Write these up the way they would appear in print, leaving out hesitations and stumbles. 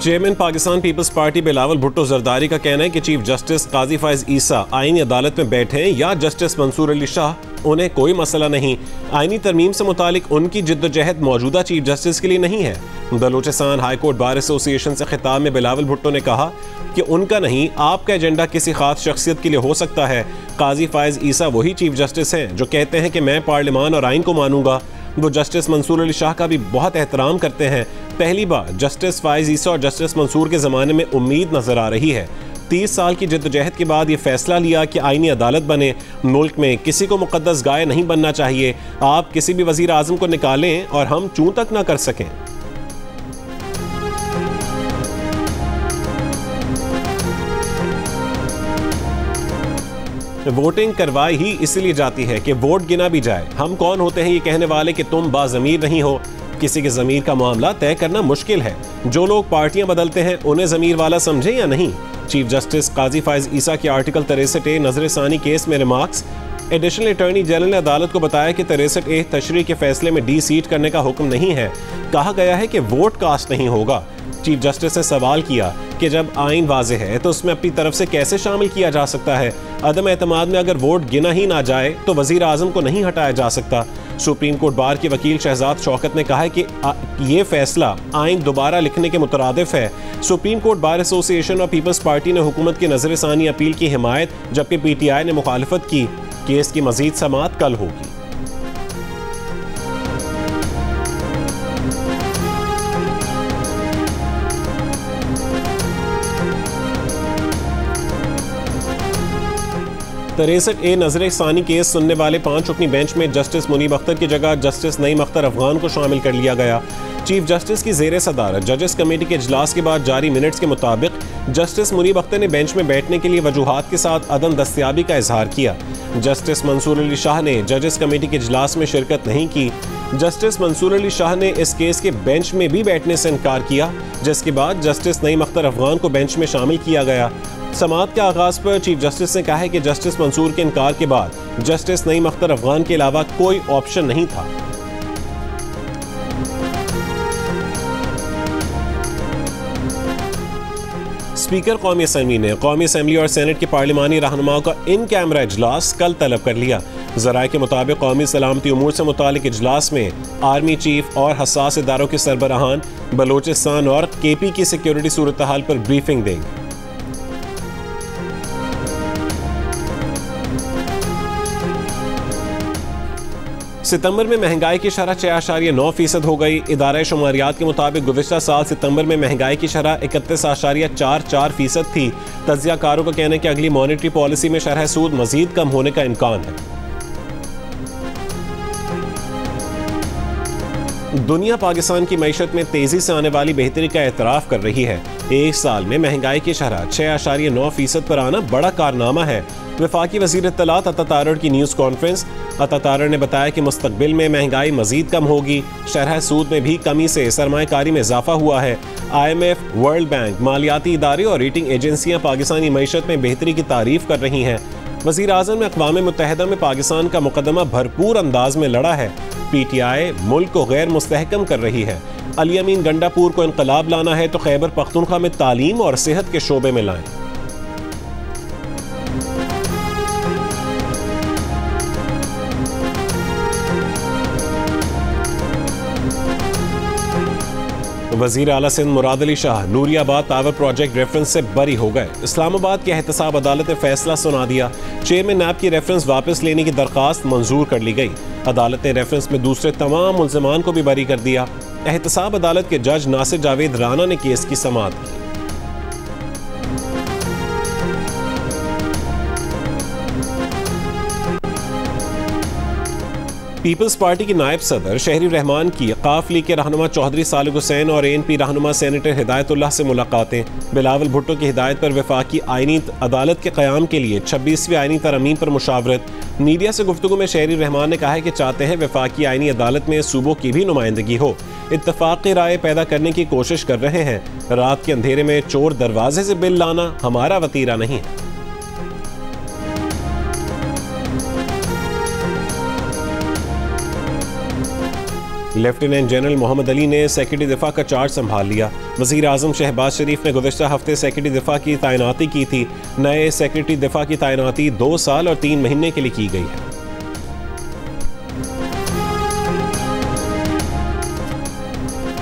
Chairman Pakistan Peoples Party Bilawal Bhutto Zardari का कहना है कि चीफ जस्टिस काजी फायज ईसा आईनी अदालत में बैठे या जस्टिस मंसूर अली शाह, उन्हें कोई मसला नहीं। आईनी तरमीम से मुतालिक उनकी जिद्दोजहद मौजूदा चीफ जस्टिस के लिए नहीं है। Balochistan high court bar association से खिताब में बिलावल भुट्टो ने कहा कि उनका नहीं, आपका एजेंडा किसी खास शख्सियत के लिए हो सकता है। काजी फायज ईसा वही चीफ जस्टिस हैं जो कहते हैं कि मैं पार्लियामान और आइन को मानूंगा। वो जस्टिस मंसूर अली शाह का भी बहुत एहतराम करते हैं। पहली बार जस्टिस फायज ईसा और जस्टिस मंसूर के ज़माने में उम्मीद नजर आ रही है। 30 साल की जद्दोजहद के बाद ये फैसला लिया कि आईनी अदालत बने। मुल्क में किसी को मुकद्दस गाय नहीं बनना चाहिए। आप किसी भी वजीर आज़म को निकालें और हम चूं तक ना कर सकें। वोटिंग करवाई ही इसलिए जाती है कि वोट गिना भी जाए। हम कौन होते हैं ये कहने वाले कि तुम बाज़मीर नहीं हो। किसी के ज़मीर का मामला तय करना मुश्किल है। जो लोग पार्टियां बदलते हैं उन्हें ज़मीर वाला समझें या नहीं। चीफ जस्टिस काजी फायज ईसा के आर्टिकल 63A नजरसानी केस में रिमार्क्स। एडिशनल अटॉर्नी जनरल ने अदालत को बताया कि 63A तशरीह के फैसले में डी सीट करने का हुक्म नहीं है। कहा गया है कि वोट कास्ट नहीं होगा। चीफ जस्टिस ने सवाल किया कि जब आइन वाज़ेह है तो उसमें अपनी तरफ से कैसे शामिल किया जा सकता है। अदम एतमाद में अगर वोट गिना ही ना जाए तो वजीर आज़म को नहीं हटाया जा सकता। सुप्रीम कोर्ट बार के वकील शहजाद शौकत ने कहा है कि ये फैसला आइन दोबारा लिखने के मुतरादिफ है। सुप्रीम कोर्ट बार एसोसिएशन और पीपल्स पार्टी ने हुकूमत की नजरसानी अपील की हिमायत, जबकि PTI ने मुखालफत की। केस की मजीद समाअत कल होगी। तरेसठ ए नजरसानी केस सुनने वाले 5 रुकनी बेंच में जस्टिस मुनीब अख्तर की जगह जस्टिस नईम अख्तर अफगान को शामिल कर लिया गया। चीफ जस्टिस की जेर सदारत जजेस कमेटी के इजलास के बाद जारी मिनट्स के मुताबिक जस्टिस मुनीब अख्तर ने बेंच में बैठने के लिए वजूहात के साथ अदम दस्तयाबी का इजहार किया। जस्टिस मंसूर अली शाह ने जजेस कमेटी के इजलास में शिरकत नहीं की। जस्टिस मंसूर अली शाह ने इस केस के बेंच में भी बैठने से इनकार किया, जिसके बाद जस्टिस नईम अख्तर अफगान को बेंच में शामिल किया गया। समाअत के आगाज पर चीफ जस्टिस ने कहा है कि जस्टिस मंसूर के इनकार के बाद जस्टिस नईम अख्तर अफगान के अलावा कोई ऑप्शन नहीं था। स्पीकर कौमी असम्बली ने कौमी असम्बली और सेनेट के पार्लिमानी रहनुमाओं का इन कैमरा इजलास कल तलब कर लिया। ज़राए के मुताबिक कौमी सलामती उमूर से मुतालिक इजलास में आर्मी चीफ और हसास इदारों के सरबराहान बलूचिस्तान और KP की सिक्योरिटी सूरत हाल पर ब्रीफिंग देंगे। सितंबर में महंगाई की शरह 6.9% हो गई। इदारा शुमारियात के मुताबिक गुज़िश्ता साल सितंबर में महंगाई की शरह 31.44% थी। तज्ज़ियाकारों का कहना है कि अगली मॉनेटरी पॉलिसी में शरह सूद मजीद कम होने का इम्कान है। दुनिया पाकिस्तान की मईशत में तेजी से आने वाली बेहतरी का एतराफ़ कर रही है। एक साल में महंगाई की शरह 6.9% पर आना बड़ा कारनामा है। वफाकी वज़ीर इत्तलात अता तारड़ की न्यूज़ कॉन्फ्रेंस। अता तारड़ ने बताया कि मुस्तकबिल में महंगाई मजीद कम होगी। शरह सूद में भी कमी से सरमायाकारी में इजाफा हुआ है। IMF, वर्ल्ड बैंक, मालियाती इदारे और रेटिंग एजेंसियाँ पाकिस्तानी मईशत में बेहतरी की तारीफ कर रही हैं। वज़ीर आज़म ने अक़वाम मुत्तहिदा में पाकिस्तान का मुकदमा भरपूर अंदाज में लड़ा है। PTI मुल्क को गैर मुस्तहकम कर रही है। अली अमीन गंडापुर को इनकलाब लाना है तो खैबर पख्तूनख्वा में तालीम और सेहत के शोबे में लाएं। वज़ीर आला Sindh Murad Ali Shah Nooriabad tower project reference से बरी हो गए। इस्लामाबाद की एहतसाब अदालत ने फैसला सुना दिया। चेयरमैन नैब की रेफरेंस वापस लेने की दरख्वास्त मंजूर कर ली गई। अदालत ने रेफरेंस में दूसरे तमाम मुल्ज़िमान को भी बरी कर दिया। एहतसाब अदालत के जज नासिर जावेद राना ने केस की समाअत की। पीपल्स पार्टी की नायब सदर शहरी रहमान की काफ लीग के रहनुमा चौधरी सालिक हुसैन और ANP रहनुमा सेनेटर हिदायतुल्लाह से मुलाकातें। बिलावल भुट्टो की हिदायत पर वफाकी आईनी अदालत के क़याम के लिए 26वीं आईनी तरमीम पर मुशावरत। मीडिया से गुफ्तगू में शहरी रहमान ने कहा है कि चाहते हैं वफाकी आईनी अदालत में सूबों की भी नुमाइंदगी हो। इत्तफाक़ी राय पैदा करने की कोशिश कर रहे हैं। रात के अंधेरे में चोर दरवाजे से बिल लाना हमारा वतीरा नहीं है। लेफ्टिनेंट जनरल मोहम्मद अली ने सेक्रेटरी दिफा का चार्ज संभाल लिया। वज़ीर आज़म शहबाज शरीफ ने गुज़िश्ता हफ्ते सेक्रेटरी दिफा की तैनाती की थी। नए सेक्रेटरी दिफा की तैनाती 2 साल और 3 महीने के लिए की गई है।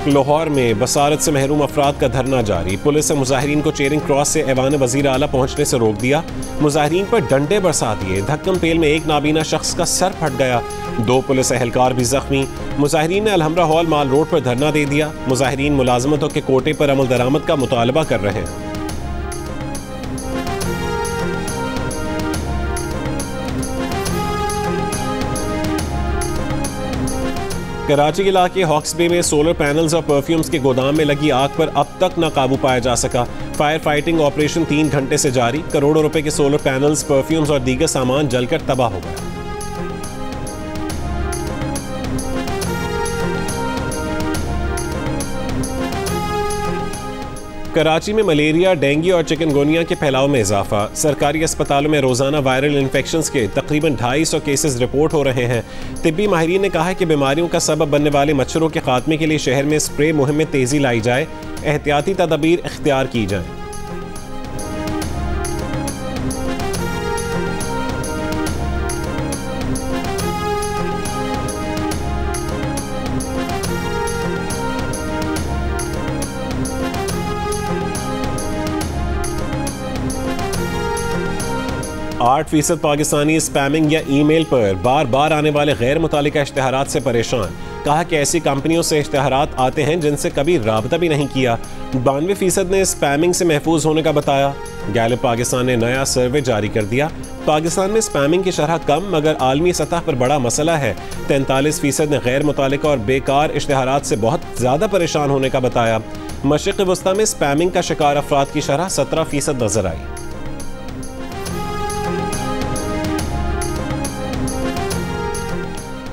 लाहौर में बसारत से महरूम अफराद का धरना जारी। पुलिस ने मुजाहिरीन को चेरिंग क्रॉस से ऐवान वज़ीर आला पहुंचने से रोक दिया। मुजाहिरीन पर डंडे बरसा दिए। धक्कम पेल में एक नाबीना शख्स का सर फट गया। 2 पुलिस एहलकार भी जख्मी। मुजाहिरीन ने अलहमरा हॉल माल रोड पर धरना दे दिया। मुजाहिरीन मुलाजमतों के कोटे पर अमल दरामद का मुतालबा कर रहे हैं। कराची के इलाके हॉक्स बे में सोलर पैनल्स और परफ्यूम्स के गोदाम में लगी आग पर अब तक ना काबू पाया जा सका। फायर फाइटिंग ऑपरेशन 3 घंटे से जारी। करोड़ों रुपए के सोलर पैनल्स, परफ्यूम्स और दीगर सामान जलकर तबाह हो गया। कराची में मलेरिया, डेंगू और चिकनगुनिया के फैलाव में इजाफा। सरकारी अस्पतालों में रोजाना वायरल इन्फेक्शंस के तकरीबन 250 केसेस रिपोर्ट हो रहे हैं। तिब्बी माहिरीन ने कहा है कि बीमारियों का सबब बनने वाले मच्छरों के खात्मे के लिए शहर में स्प्रे मुहिम में तेजी लाई जाए, एहतियाती तदबीर इख्तियार की जाए। आठ 8% पाकिस्तानी स्पैमिंग या ईमेल पर बार बार आने वाले गैर मुतालिका इश्तिहारात से परेशान। कहा कि ऐसी कंपनियों से इश्तिहारात आते हैं जिनसे कभी राबता भी नहीं किया। 92% ने स्पैमिंग से महफूज होने का बताया। गैलिप पाकिस्तान ने नया सर्वे जारी कर दिया। पाकिस्तान में स्पैमिंग की शरह कम मगर आलमी सतह पर बड़ा मसला है। 43% ने गैर मुतालिका और बेकार इश्तिहारात से बहुत ज़्यादा परेशान होने का बताया। मशरिक़ वस्ता में स्पैमिंग का शिकार अफराद की शरह 17% नजर आई।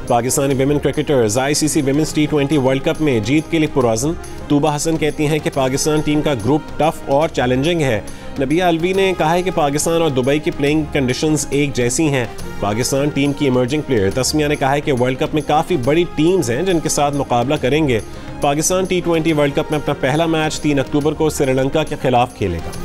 Pakistani women cricketers ICC women's T20 world cup में जीत के लिए पुरअज़्म। तूबा हसन कहती हैं कि पाकिस्तान टीम का ग्रुप टफ और चैलेंजिंग है। नबिया अलवी ने कहा है कि पाकिस्तान और दुबई की प्लेइंग कंडीशंस एक जैसी हैं। पाकिस्तान टीम की इमर्जिंग प्लेयर तस्मिया ने कहा है कि वर्ल्ड कप में काफ़ी बड़ी टीम्स हैं जिनके साथ मुकाबला करेंगे। पाकिस्तान T20 वर्ल्ड कप में अपना पहला मैच 3 अक्टूबर को श्रीलंका के खिलाफ खेलेगा।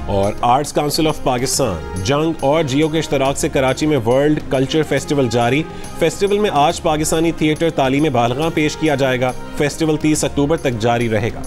और आर्ट्स काउंसिल ऑफ पाकिस्तान, जंग और जियो के इश्तराक से कराची में वर्ल्ड कल्चर फेस्टिवल जारी। फेस्टिवल में आज पाकिस्तानी थिएटर तालीम बालगा पेश किया जाएगा। फेस्टिवल 30 अक्टूबर तक जारी रहेगा।